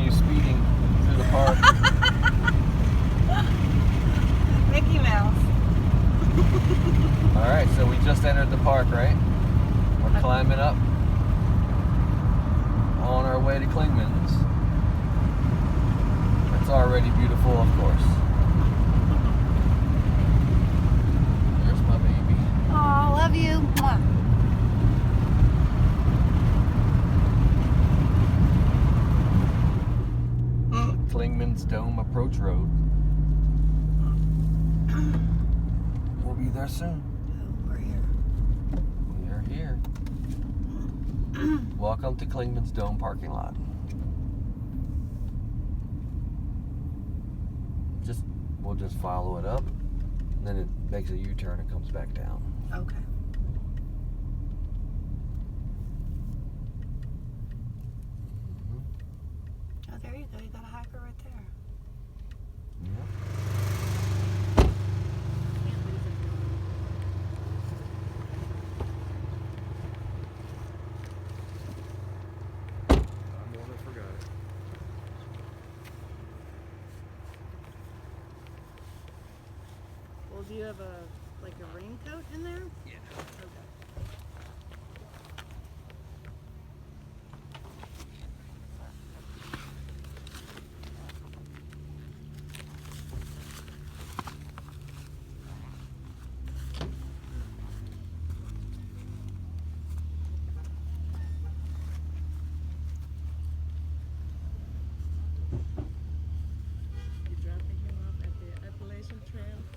you speeding through the park. Mickey Mouse. Alright, so we just entered the park, right? We're climbing up on our way to Clingmans. It's already beautiful, of course. There's my baby. Oh, love you. Mwah. Clingmans Dome Approach Road. We'll be there soon. Oh, we're here. We are here. Welcome to Clingmans Dome parking lot. We'll just follow it up, and then it makes a U-turn and comes back down. Okay. Oh, there you go. You got a hiker right there. Yep. Well, do you have a raincoat in there? Yeah. Okay.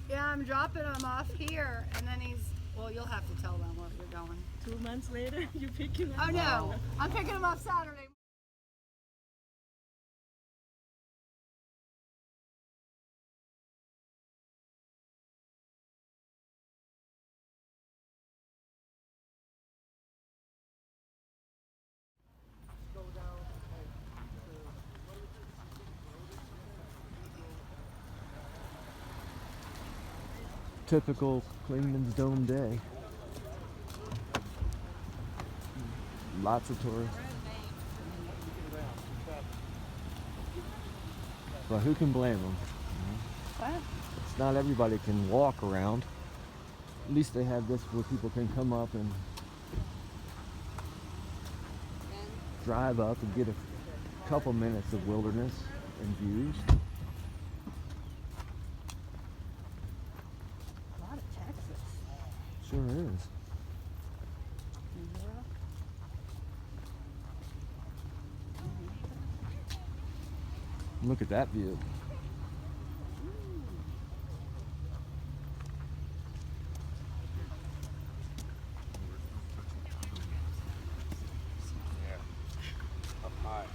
Yeah, I'm dropping him off here, and then well, you'll have to tell them where you're going. 2 months later, you pick him up? Oh, no. I'm picking him up Saturday. Typical Clingmans Dome day. Lots of tourists. But who can blame them? What? It's not everybody can walk around. At least they have this where people can come up and drive up and get a couple minutes of wilderness and views. A lot of Texas. Sure is. Look at that view. Up high.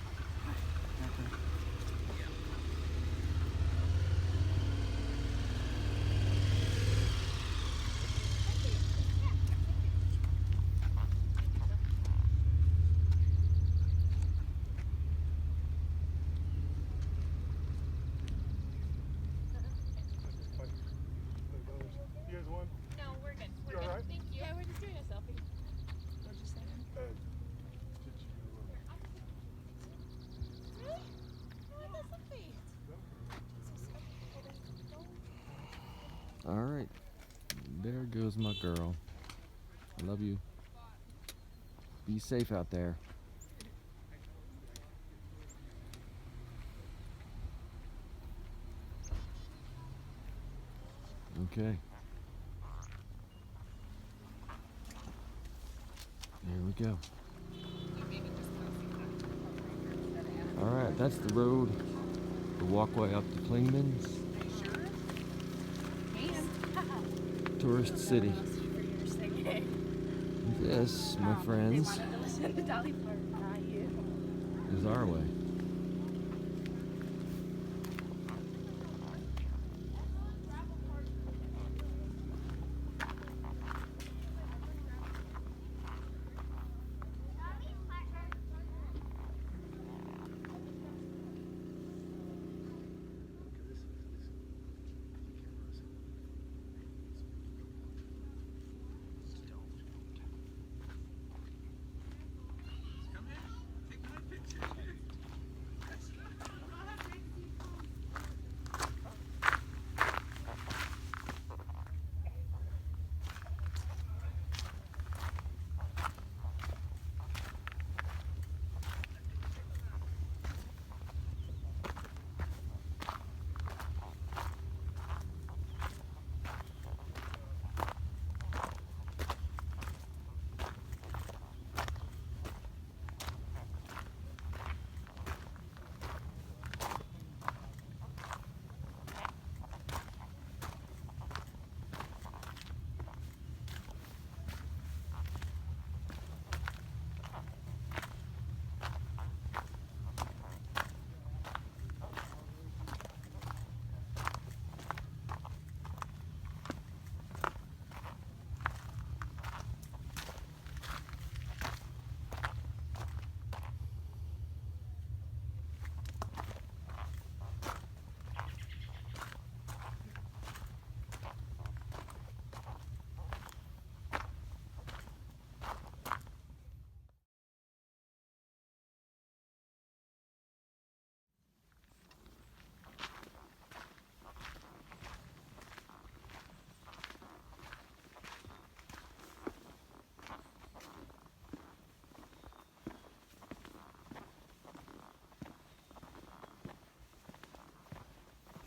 You guys won? No, we're good. You all right? Thank you. Yeah, we're just doing a selfie. What'd you say? Did you? Really? No, that's lovely. All right. There goes my girl. I love you. Be safe out there. Okay. There we go. All right, that's the road, the walkway up to Clingmans. Tourist city. This, my friends, is our way.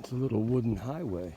It's a little wooden highway.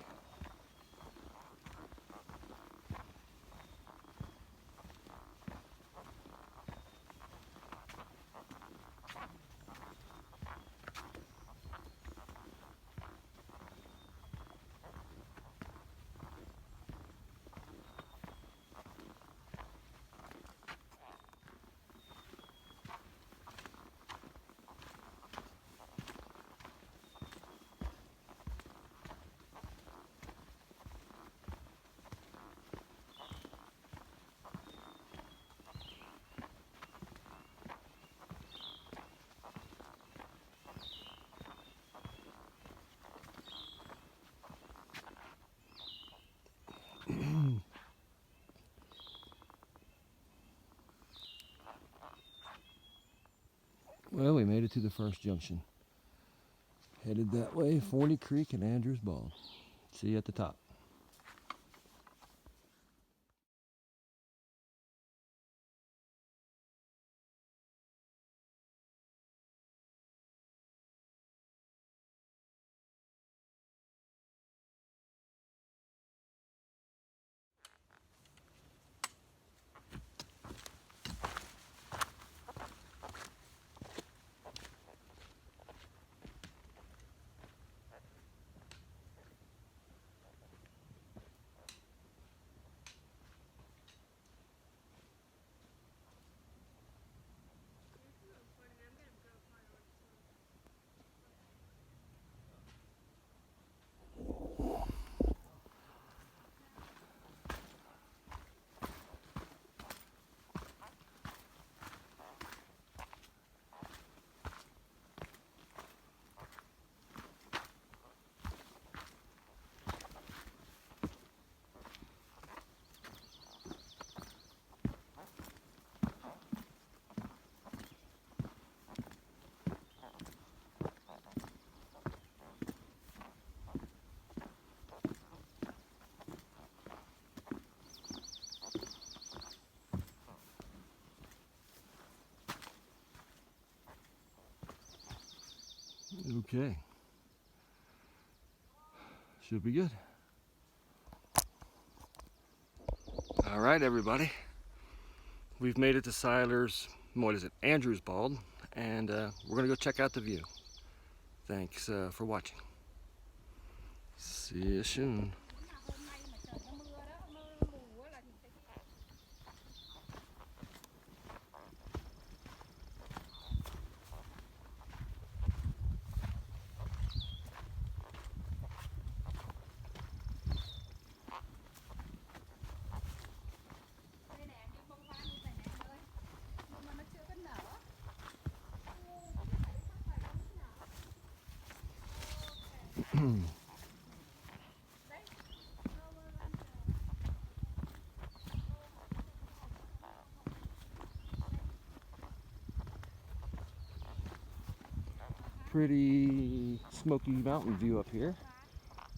Well, we made it to the first junction. Headed that way, Forney Creek and Andrews Bald. See you at the top. Okay. Should be good. All right, everybody. We've made it to Siler's, what is it, Andrews Bald, and we're gonna go check out the view. Thanks for watching. See you soon. Pretty smoky mountain view up here.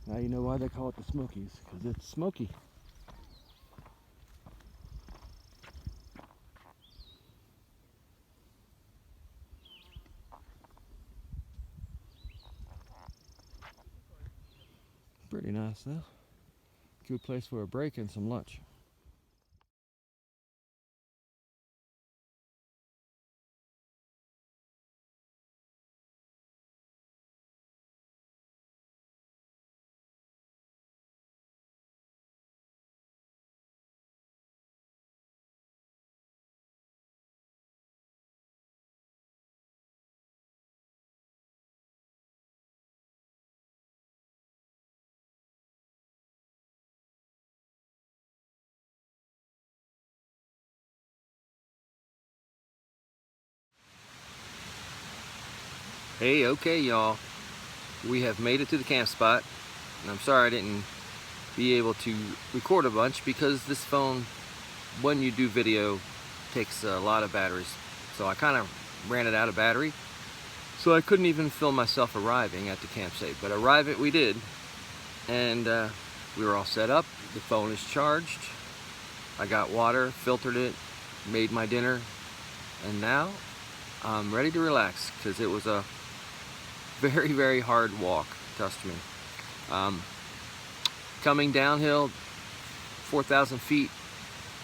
Now you know why they call it the Smokies, because it's smoky. Pretty nice though. Good place for a break and some lunch. Hey, okay y'all, we have made it to the camp spot, and I'm sorry I didn't be able to record a bunch because this phone, when you do video, takes a lot of batteries. So I kind of ran it out of battery, so I couldn't even film myself arriving at the campsite. But arrive it we did, and we were all set up. The phone is charged. I got water, filtered it, made my dinner, and now I'm ready to relax because it was a very, very hard walk, trust me. Coming downhill 4,000 feet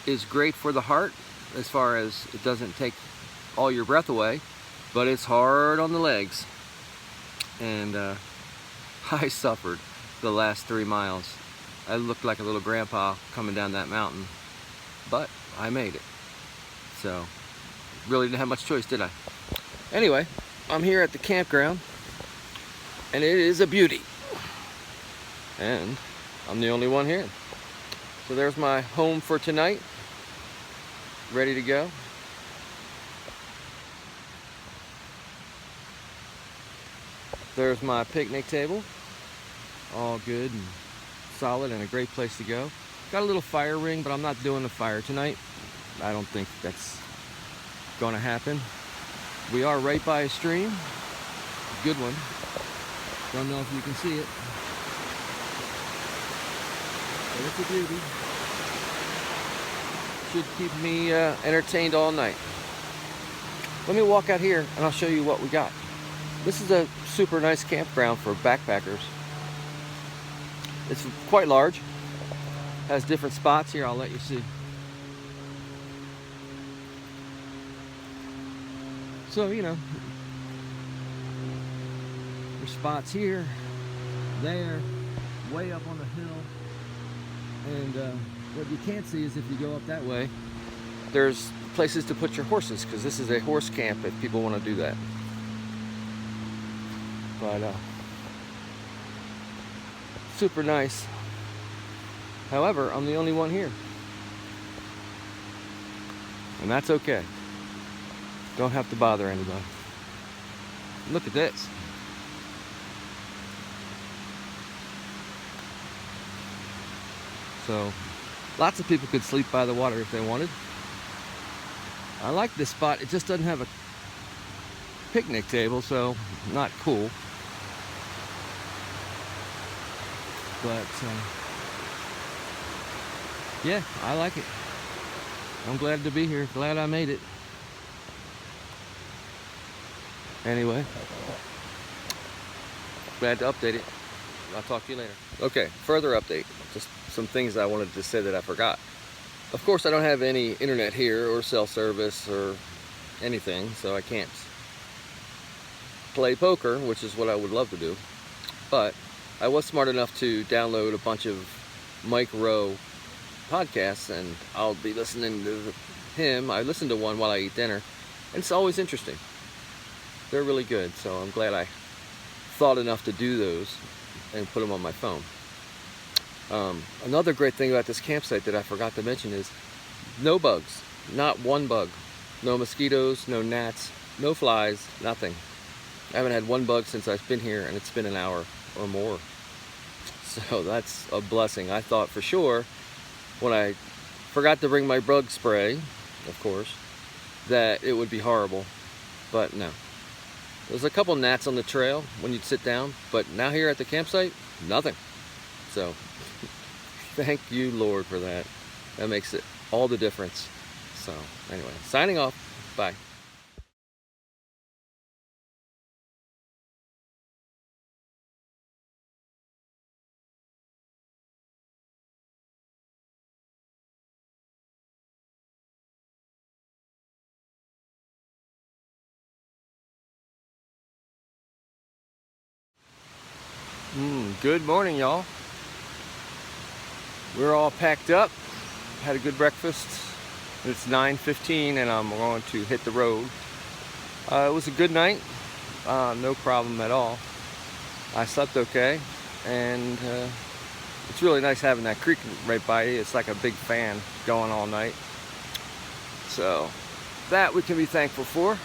is great for the heart, as far as it doesn't take all your breath away, but it's hard on the legs. And I suffered the last 3 miles. I looked like a little grandpa coming down that mountain, but I made it. So really didn't have much choice, did I? Anyway, I'm here at the campground, and it is a beauty. And I'm the only one here. So there's my home for tonight, ready to go. There's my picnic table, all good and solid and a great place to go. Got a little fire ring, but I'm not doing the fire tonight. I don't think that's gonna happen. We are right by a stream, good one. Don't know if you can see it, but it's a beauty. Should keep me entertained all night. Let me walk out here and I'll show you what we got. This is a super nice campground for backpackers. It's quite large, has different spots here. I'll let you see. So, you know, there's spots here, there, way up on the hill. And what you can't see is if you go up that way, there's places to put your horses, because this is a horse camp if people want to do that. But super nice. However, I'm the only one here, and that's okay. Don't have to bother anybody. Look at this. So lots of people could sleep by the water if they wanted. I like this spot. It just doesn't have a picnic table, so not cool. But yeah, I like it. I'm glad to be here. Glad I made it. Anyway, glad to update it. I'll talk to you later. Okay, further update. Just some things I wanted to say that I forgot. Of course, I don't have any internet here or cell service or anything, so I can't play poker, which is what I would love to do. But I was smart enough to download a bunch of Mike Rowe podcasts, and I'll be listening to him. I listen to one while I eat dinner, and it's always interesting. They're really good, so I'm glad I thought enough to do those and put them on my phone. Another great thing about this campsite that I forgot to mention is no bugs, not one bug. No mosquitoes, no gnats, no flies, nothing. I haven't had one bug since I've been here, and it's been an hour or more. So that's a blessing. I thought for sure, when I forgot to bring my bug spray, of course, that it would be horrible, but no. There's a couple gnats on the trail when you'd sit down, but now here at the campsite, nothing. So thank you, Lord, for that. That makes it all the difference. So anyway, signing off. Bye. Good morning, y'all. We're all packed up, had a good breakfast. It's 9:15 and I'm going to hit the road. It was a good night, no problem at all. I slept okay, and it's really nice having that creek right by you. It's like a big fan going all night. So that we can be thankful for.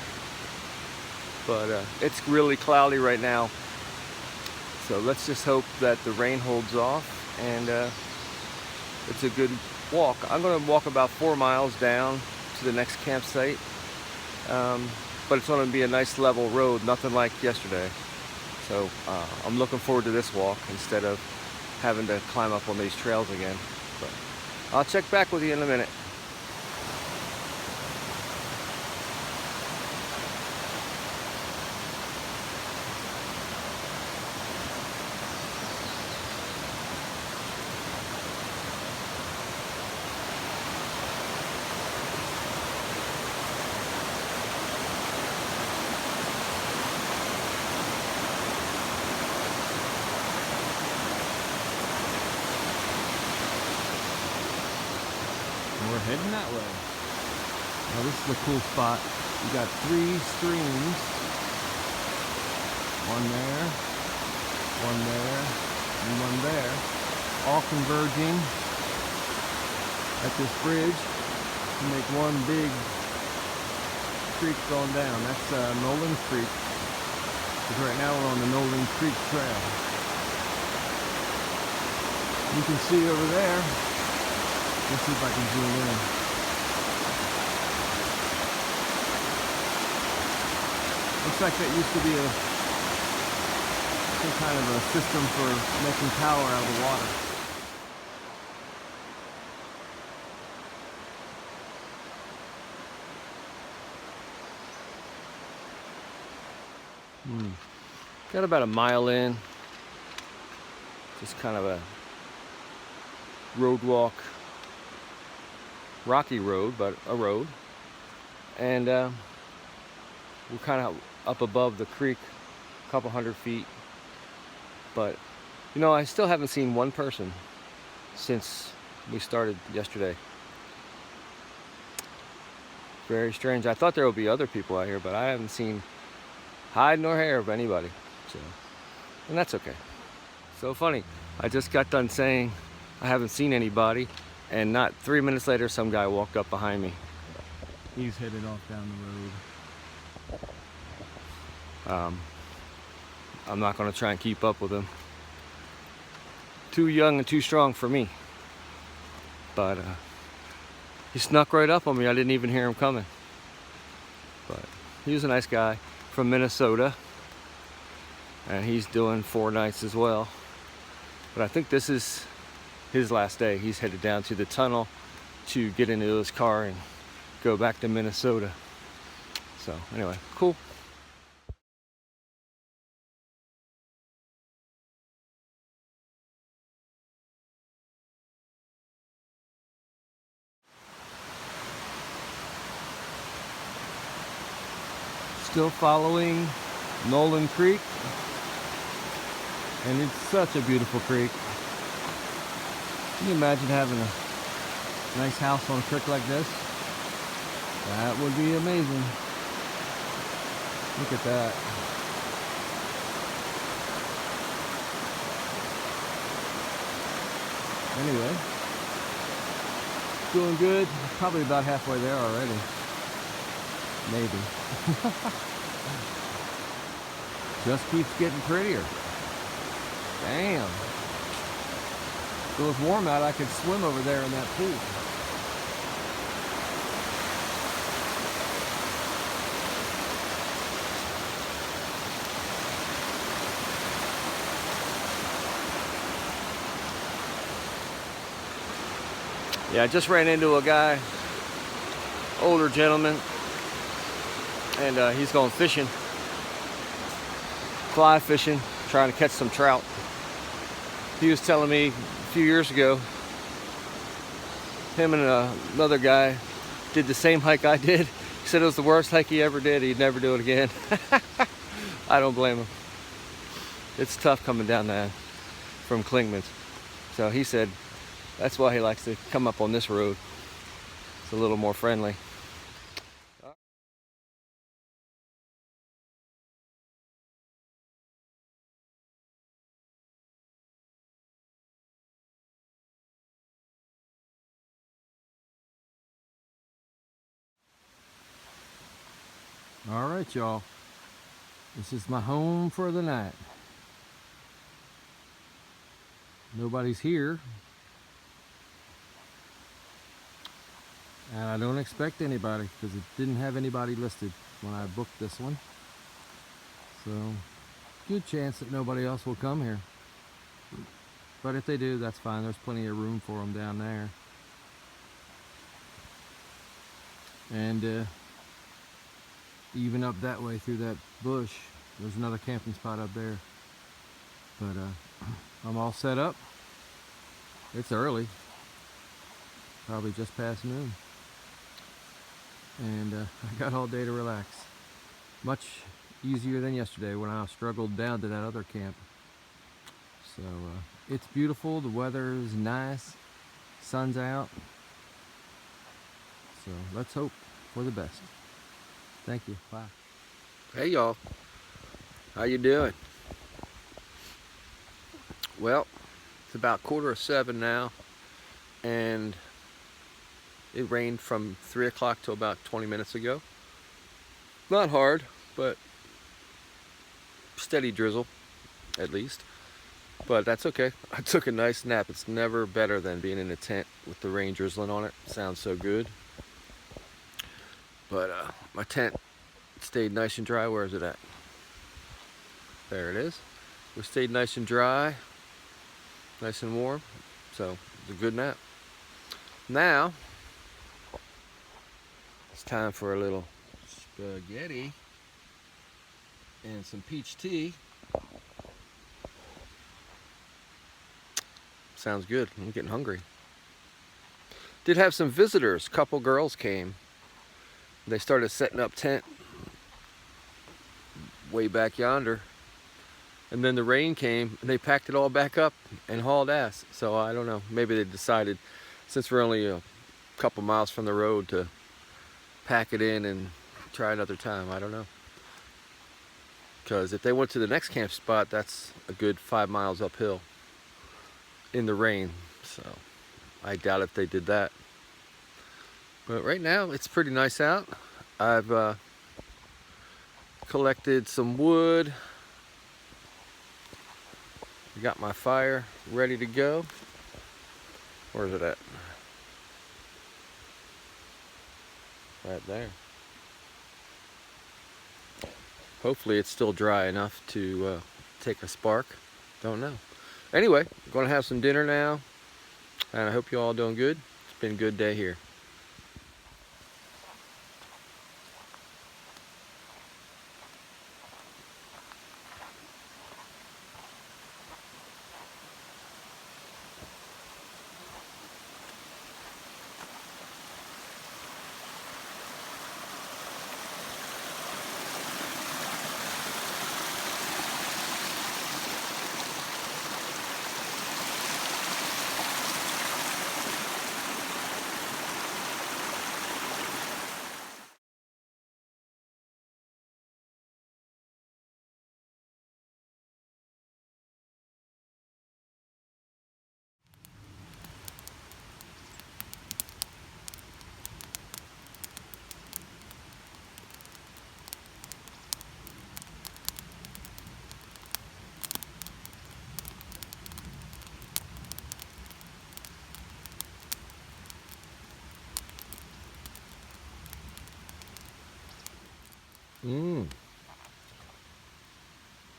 But it's really cloudy right now. So let's just hope that the rain holds off, and it's a good walk. I'm going to walk about 4 miles down to the next campsite, but it's going to be a nice level road, nothing like yesterday. So I'm looking forward to this walk instead of having to climb up on these trails again. But I'll check back with you in a minute. we're heading that way. Now this is a cool spot. You got 3 streams. One there, and one there. All converging at this bridge to make one big creek going down. That's Noland Creek. Because right now we're on the Noland Creek Trail. You can see over there. Let's see if I can zoom in. Looks like that used to be some kind of a system for making power out of the water. Got about a mile in. Just kind of a road walk. Rocky road, but a road. And we're kind of up above the creek, a couple hundred feet. But, you know, I still haven't seen one person since we started yesterday. Very strange. I thought there would be other people out here, but I haven't seen hide nor hair of anybody. So, and that's okay. So funny. I just got done saying I haven't seen anybody, and not 3 minutes later, some guy walked up behind me. He's headed off down the road. I'm not going to try and keep up with him. Too young and too strong for me. But he snuck right up on me. I didn't even hear him coming. But he was a nice guy from Minnesota. And he's doing 4 nights as well. But I think this is his last day. He's headed down to the tunnel to get into his car and go back to Minnesota. So anyway, cool. Still following Noland Creek, and it's such a beautiful creek. Can you imagine having a nice house on a creek like this? That would be amazing. Look at that. Anyway, doing good. Probably about halfway there already. Maybe. Just keeps getting prettier. Damn. If it was warm out, I could swim over there in that pool. Yeah, I just ran into a guy, older gentleman, and he's going fishing, fly fishing, trying to catch some trout. He was telling me a few years ago, him and another guy did the same hike I did. He said it was the worst hike he ever did. He'd never do it again. I don't blame him. It's tough coming down that from Clingmans. So he said that's why he likes to come up on this road. It's a little more friendly. All right, y'all. This is my home for the night. Nobody's here. And I don't expect anybody because it didn't have anybody listed when I booked this one. So, good chance that nobody else will come here. But if they do, that's fine. There's plenty of room for them down there. And even up that way through that bush, there's another camping spot up there. But I'm all set up. It's early, probably just past noon, and I got all day to relax. Much easier than yesterday when I struggled down to that other camp. So it's beautiful. The weather is nice. Sun's out. So let's hope for the best. Thank you. Bye. Hey y'all, how you doing? Well, it's about 6:45 now, and it rained from 3 o'clock till about 20 minutes ago. Not hard, but steady drizzle, at least. But that's okay. I took a nice nap. It's never better than being in a tent with the rain drizzling on it. Sounds so good. But my tent stayed nice and dry. Where is it at? There it is. We stayed nice and dry, nice and warm. So it's a good nap. Now, it's time for a little spaghetti and some peach tea. Sounds good. I'm getting hungry. Did have some visitors. Couple girls came. They started setting up tent way back yonder. And then the rain came and they packed it all back up and hauled ass. So I don't know. Maybe they decided, since we're only a couple miles from the road, to pack it in and try another time. I don't know. Because if they went to the next camp spot, that's a good 5 miles uphill in the rain. So I doubt if they did that. But right now it's pretty nice out. I've collected some wood. Got my fire ready to go. Where's it at? Right there. Hopefully it's still dry enough to take a spark. Don't know. Anyway, I'm gonna have some dinner now, and I hope you all doing good. It's been a good day here.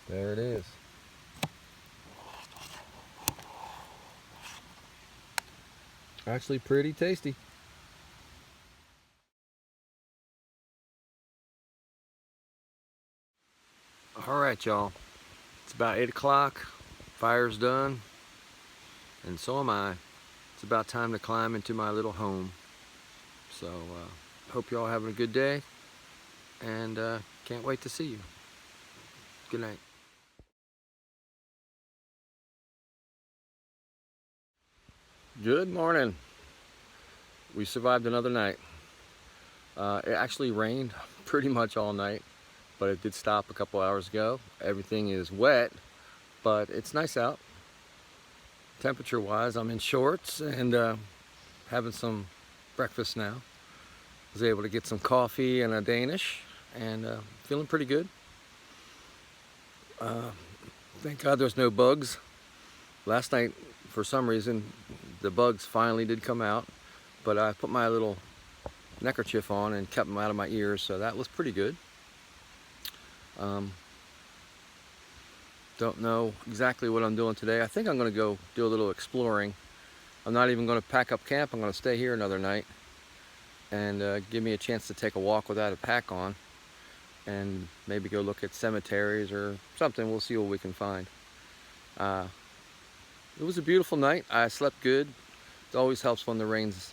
There it is. Actually pretty tasty. All right, y'all. It's about 8 o'clock. Fire's done, and so am I. It's about time to climb into my little home. So hope y'all having a good day, and can't wait to see you. Good night. Good morning. We survived another night. It actually rained pretty much all night, but it did stop a couple hours ago. Everything is wet, but it's nice out. Temperature wise, I'm in shorts and having some breakfast now. Was able to get some coffee and a Danish, and feeling pretty good. Thank God there's no bugs. Last night, for some reason, the bugs finally did come out, but I put my little neckerchief on and kept them out of my ears, so that was pretty good. Don't know exactly what I'm doing today. I think I'm going to go do a little exploring. I'm not even going to pack up camp. I'm going to stay here another night and give me a chance to take a walk without a pack on, and maybe go look at cemeteries or something. We'll see what we can find. It was a beautiful night. I slept good. It always helps when the rain's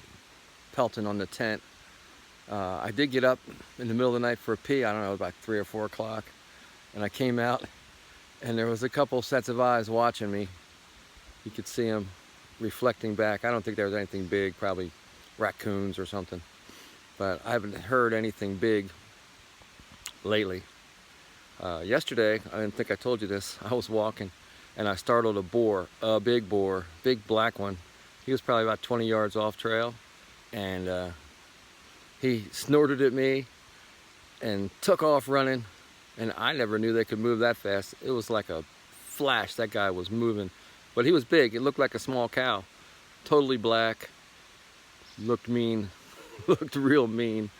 pelting on the tent. I did get up in the middle of the night for a pee. I don't know, about 3 or 4 o'clock, and I came out, and there was a couple sets of eyes watching me. You could see them reflecting back. I don't think there was anything big, probably raccoons or something. but I haven't heard anything big lately. Yesterday, I didn't think I told you this, I was walking and I startled a big boar, big black one. He was probably about 20 yards off trail, and he snorted at me and took off running, and I never knew they could move that fast. It was like a flash. That guy was moving, but he was big. It looked like a small cow, totally black, looked mean, looked real mean.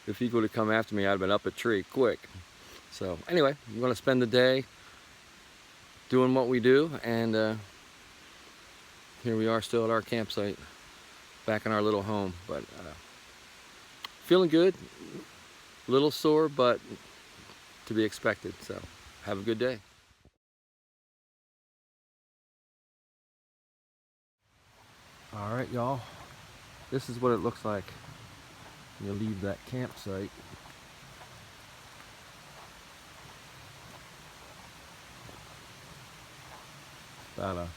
If he would have come after me, I'd have been up a tree quick. So anyway, I'm gonna spend the day doing what we do, and here we are still at our campsite, back in our little home, but feeling good, a little sore, but to be expected. So have a good day. All right, y'all, this is what it looks like when you leave that campsite. About a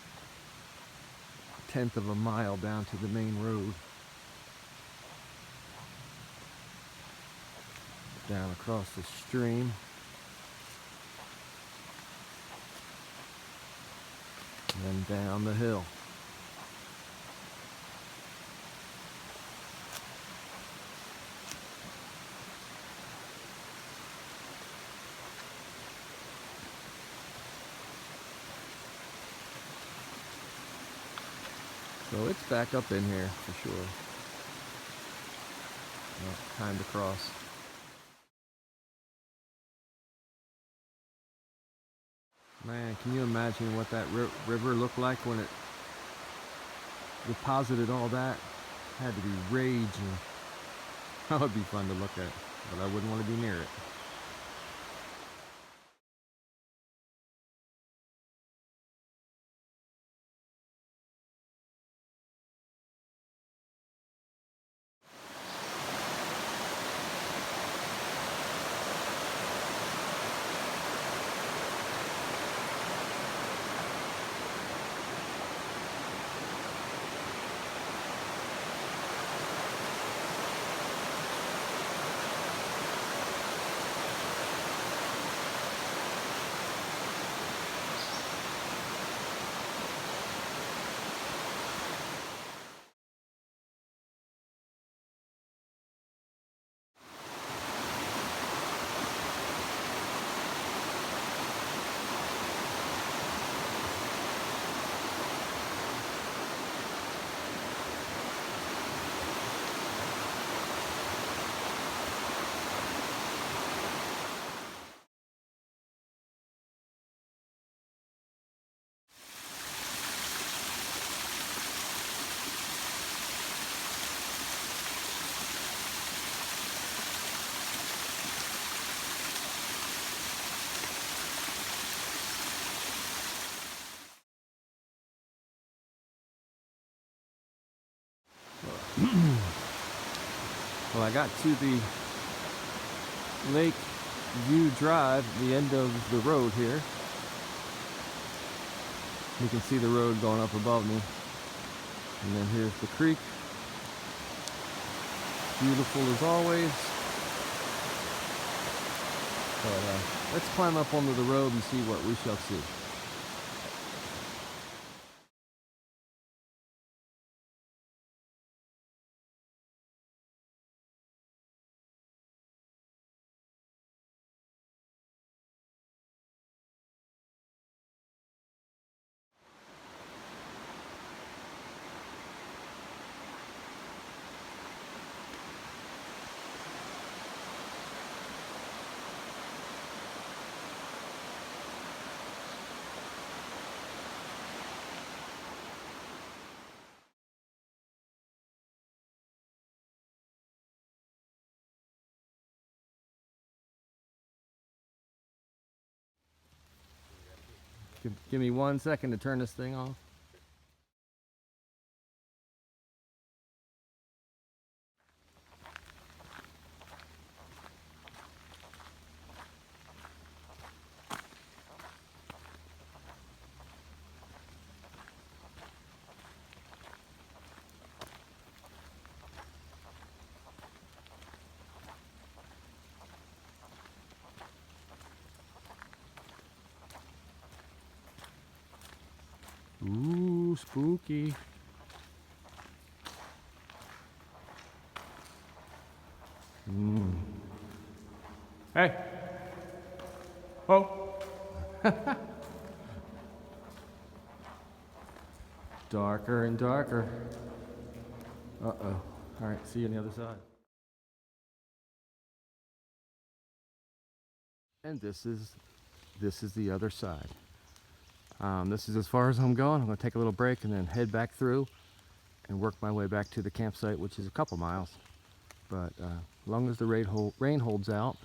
1/10 of a mile down to the main road. Down across the stream. And then down the hill. So it's back up in here for sure. Well, time to cross. Man, can you imagine what that river looked like when it deposited all that? Had to be raging. That would be fun to look at, but I wouldn't want to be near it. Well, I got to the Lake View Drive, the end of the road here. You can see the road going up above me. And then here's the creek. Beautiful as always. But let's climb up onto the road and see what we shall see. Give me 1 second to turn this thing off. Ooh, spooky. Hey. Oh. Darker and darker. Uh-oh. All right, see you on the other side. And this is the other side. This is as far as I'm going. I'm going to take a little break and then head back through and work my way back to the campsite, which is a couple miles. But as long as the rain holds out,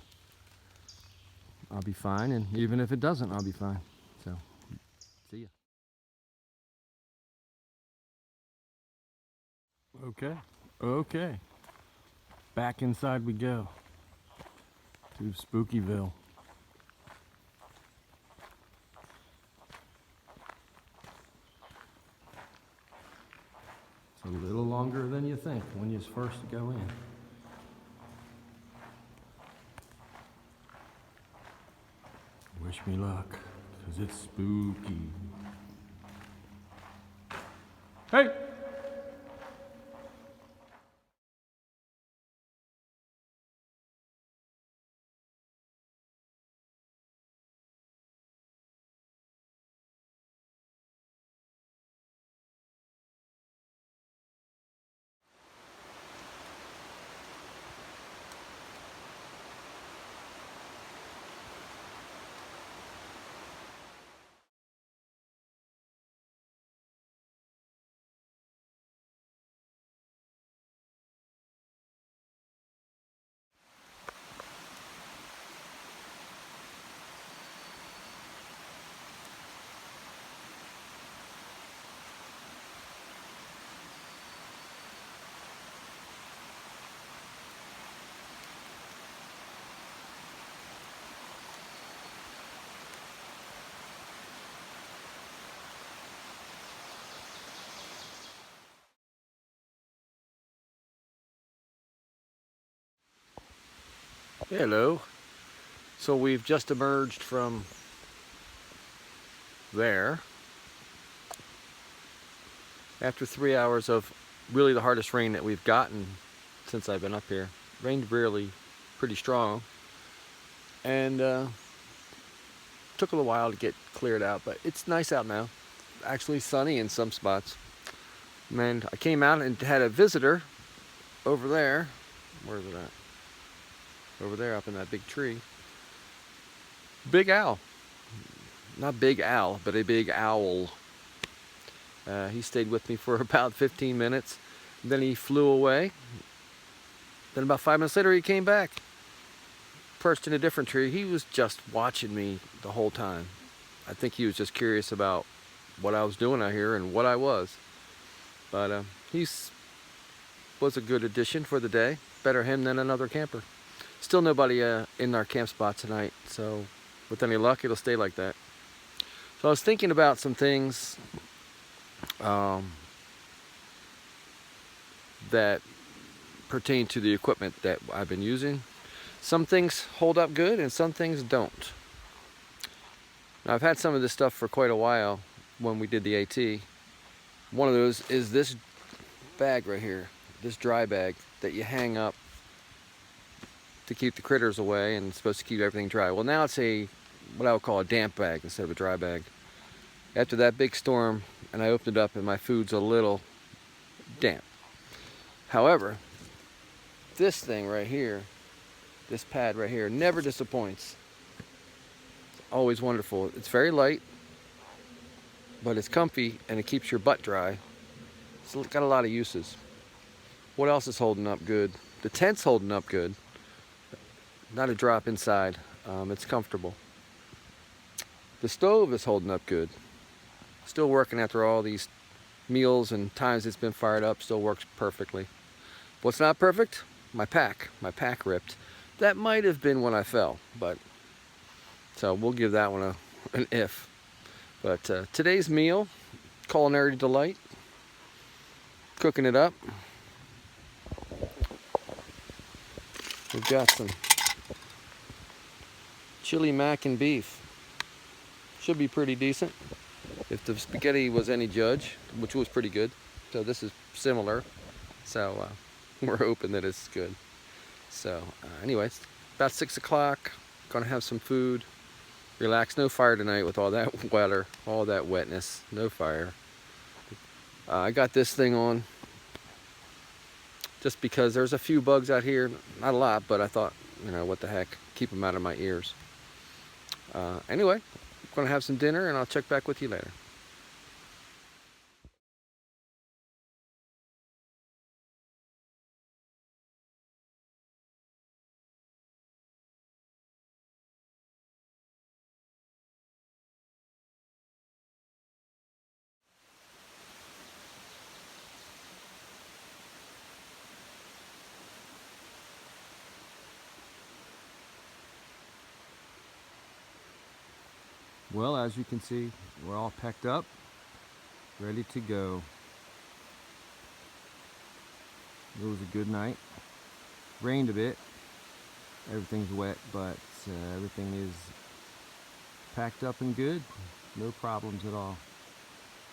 I'll be fine. And even if it doesn't, I'll be fine. So, see ya. Okay. Back inside we go. To Spookyville. It's a little longer than you think when you first go in. Wish me luck, because it's spooky. Hey! Hello. So we've just emerged from there after 3 hours of really the hardest rain that we've gotten since I've been up here. Rained really pretty strong, and took a little while to get cleared out, but it's nice out now. Actually sunny in some spots. And I came out and had a visitor over there. Where is it at? Over there up in that big tree. Big owl. Not big owl, but a big owl. He stayed with me for about 15 minutes. Then he flew away. Then about 5 minutes later he came back. Perched in a different tree. He was just watching me the whole time. I think he was just curious about what I was doing out here and what I was. But he was a good addition for the day. Better him than another camper. Still nobody in our camp spot tonight, so with any luck it'll stay like that. So I was thinking about some things that pertain to the equipment that I've been using. Some things hold up good and some things don't. Now I've had some of this stuff for quite a while when we did the AT. One of those is this bag right here, this dry bag that you hang up to keep the critters away, and it's supposed to keep everything dry. Well, now it's what I would call a damp bag instead of a dry bag. After that big storm, and I opened it up and my food's a little damp. However, this thing right here, this pad right here, never disappoints. It's always wonderful. It's very light, but it's comfy and it keeps your butt dry. So it's got a lot of uses. What else is holding up good? The tent's holding up good. Not a drop inside. It's comfortable. The stove is holding up good. Still working after all these meals and times it's been fired up. Still works perfectly. What's not perfect? My pack. My pack ripped. That might have been when I fell, but so we'll give that one an if. But today's meal, culinary delight. Cooking it up. We've got some chili mac and beef. Should be pretty decent. if the spaghetti was any judge, which was pretty good. So this is similar. So we're hoping that it's good. So anyway, it's about 6 o'clock. Gonna have some food. Relax. No fire tonight with all that weather, all that wetness. No fire. I got this thing on just because there's a few bugs out here. Not a lot, but I thought, you know, what the heck, keep them out of my ears. Anyway, I'm gonna have some dinner and I'll check back with you later. Well, as you can see, we're all packed up, ready to go. It was a good night. Rained a bit. Everything's wet, but everything is packed up and good. No problems at all.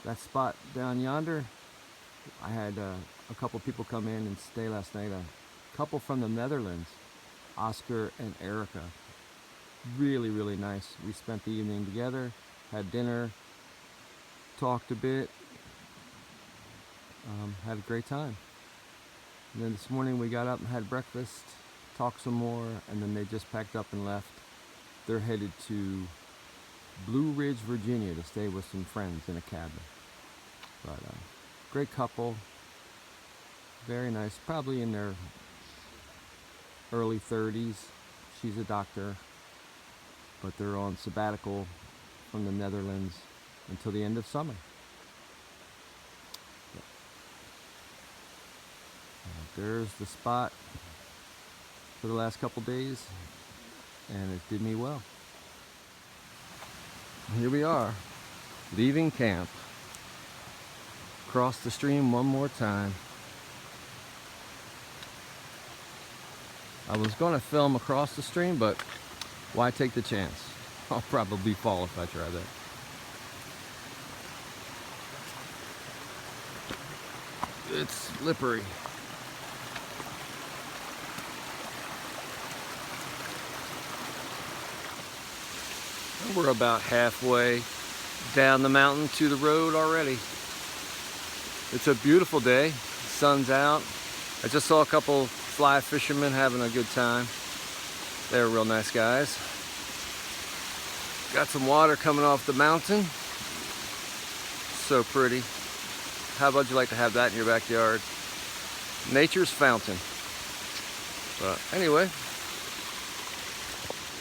That spot down yonder, I had a couple people come in and stay last night. A couple from the Netherlands, Oscar and Erica. Really, really nice. We spent the evening together, had dinner, talked a bit, had a great time. And then this morning we got up and had breakfast, talked some more, and then they just packed up and left. They're headed to Blue Ridge, Virginia to stay with some friends in a cabin. But great couple, very nice, probably in their early 30s. She's a doctor, but they're on sabbatical from the Netherlands until the end of summer. There's the spot for the last couple days, and it did me well. Here we are, leaving camp. Cross the stream one more time. I was going to film across the stream, but why take the chance? I'll probably fall if I try that. It's slippery. We're about halfway down the mountain to the road already. It's a beautiful day. The sun's out. I just saw a couple fly fishermen having a good time. They're real nice guys. Got some water coming off the mountain. So pretty. How about you like to have that in your backyard? Nature's fountain. But anyway,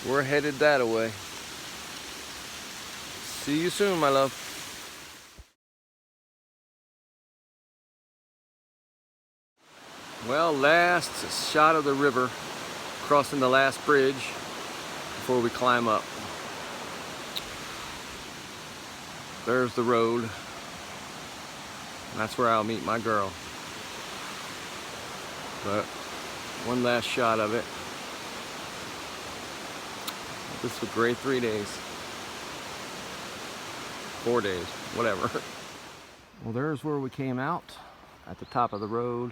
we're headed that way. See you soon, my love. Well, last shot of the river, crossing the last bridge before we climb up. There's the road. And that's where I'll meet my girl. But one last shot of it. This was a great 3 days. 4 days, whatever. Well, there's where we came out, at the top of the road.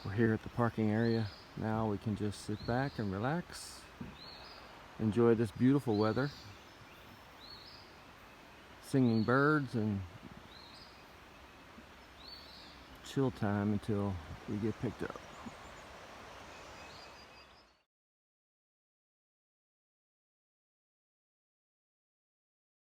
We're here at the parking area. Now we can just sit back and relax, enjoy this beautiful weather, singing birds, and chill time until we get picked up.